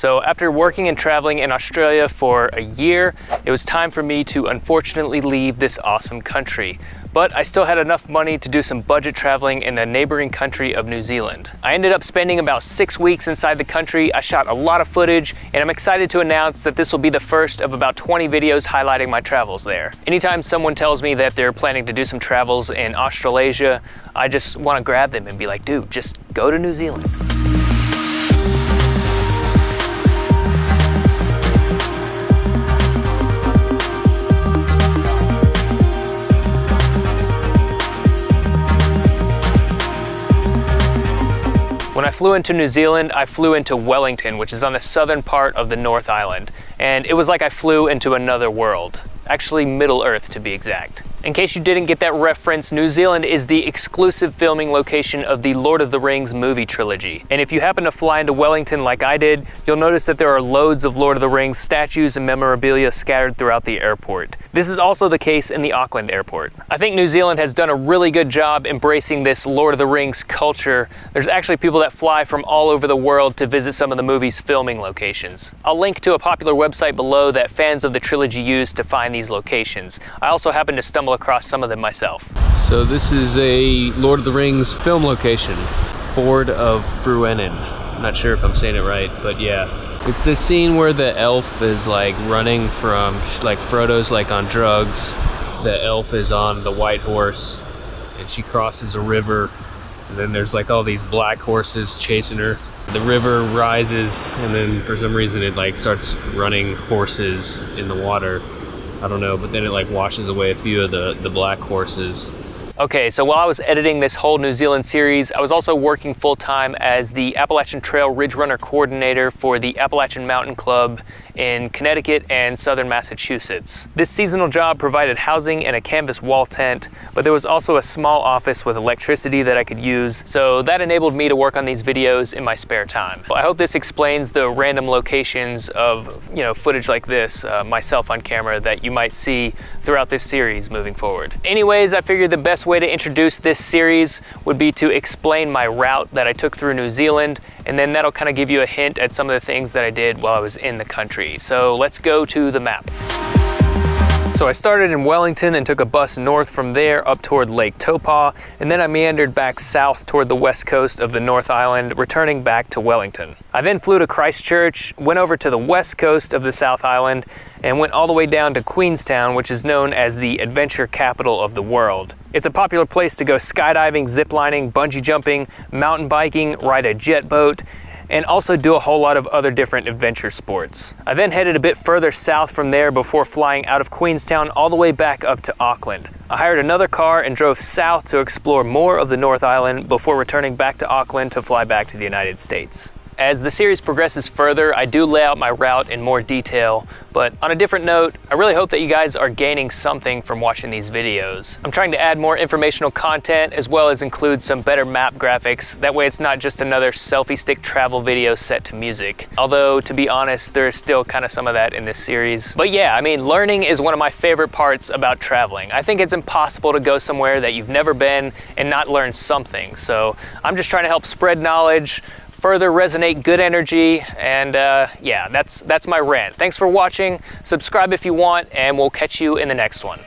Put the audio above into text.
So after working and traveling in Australia for a year, it was time for me to unfortunately leave this awesome country. But I still had enough money to do some budget traveling in the neighboring country of New Zealand. I ended up spending about 6 weeks inside the country. I shot a lot of footage, and I'm excited to announce that this will be the first of about 20 videos highlighting my travels there. Anytime someone tells me that they're planning to do some travels in Australasia, I just want to grab them and be like, dude, just go to New Zealand. When I flew into New Zealand, I flew into Wellington, which is on the southern part of the North Island. And it was like I flew into another world. Actually, Middle Earth to be exact. In case you didn't get that reference, New Zealand is the exclusive filming location of the Lord of the Rings movie trilogy. And if you happen to fly into Wellington like I did, you'll notice that there are loads of Lord of the Rings statues and memorabilia scattered throughout the airport. This is also the case in the Auckland Airport. I think New Zealand has done a really good job embracing this Lord of the Rings culture. There's actually people that fly from all over the world to visit some of the movie's filming locations. I'll link to a popular website below that fans of the trilogy use to find these locations. I also happened to stumble across some of them myself. So this is a Lord of the Rings film location, Ford of Bruinen. I'm not sure if I'm saying it right, but yeah. It's this scene where the elf is like running from, like Frodo's like on drugs. The elf is on the white horse and she crosses a river. And then there's like all these black horses chasing her. The river rises and then for some reason it like starts running horses in the water. I don't know, but then it like washes away a few of the black horses. Okay, so while I was editing this whole New Zealand series, I was also working full-time as the Appalachian Trail Ridge Runner Coordinator for the Appalachian Mountain Club in Connecticut and southern Massachusetts. This seasonal job provided housing and a canvas wall tent, but there was also a small office with electricity that I could use, so that enabled me to work on these videos in my spare time. I hope this explains the random locations of, footage like this, myself on camera, that you might see throughout this series moving forward. Anyways, I figured the best way to introduce this series would be to explain my route that I took through New Zealand, and then that'll kind of give you a hint at some of the things that I did while I was in the country. So let's go to the map. So I started in Wellington and took a bus north from there up toward Lake Taupo, and then I meandered back south toward the west coast of the North Island, returning back to Wellington. I then flew to Christchurch, went over to the west coast of the South Island, and went all the way down to Queenstown, which is known as the adventure capital of the world. It's a popular place to go skydiving, ziplining, bungee jumping, mountain biking, ride a jet boat, and also do a whole lot of other different adventure sports. I then headed a bit further south from there before flying out of Queenstown all the way back up to Auckland. I hired another car and drove south to explore more of the North Island before returning back to Auckland to fly back to the United States. As the series progresses further, I do lay out my route in more detail, but on a different note, I really hope that you guys are gaining something from watching these videos. I'm trying to add more informational content as well as include some better map graphics. That way it's not just another selfie stick travel video set to music. Although, to be honest, there is still kind of some of that in this series. But yeah, I mean, learning is one of my favorite parts about traveling. I think it's impossible to go somewhere that you've never been and not learn something. So I'm just trying to help spread knowledge, further resonate good energy, and yeah, that's my rant. Thanks for watching. Subscribe if you want, and we'll catch you in the next one.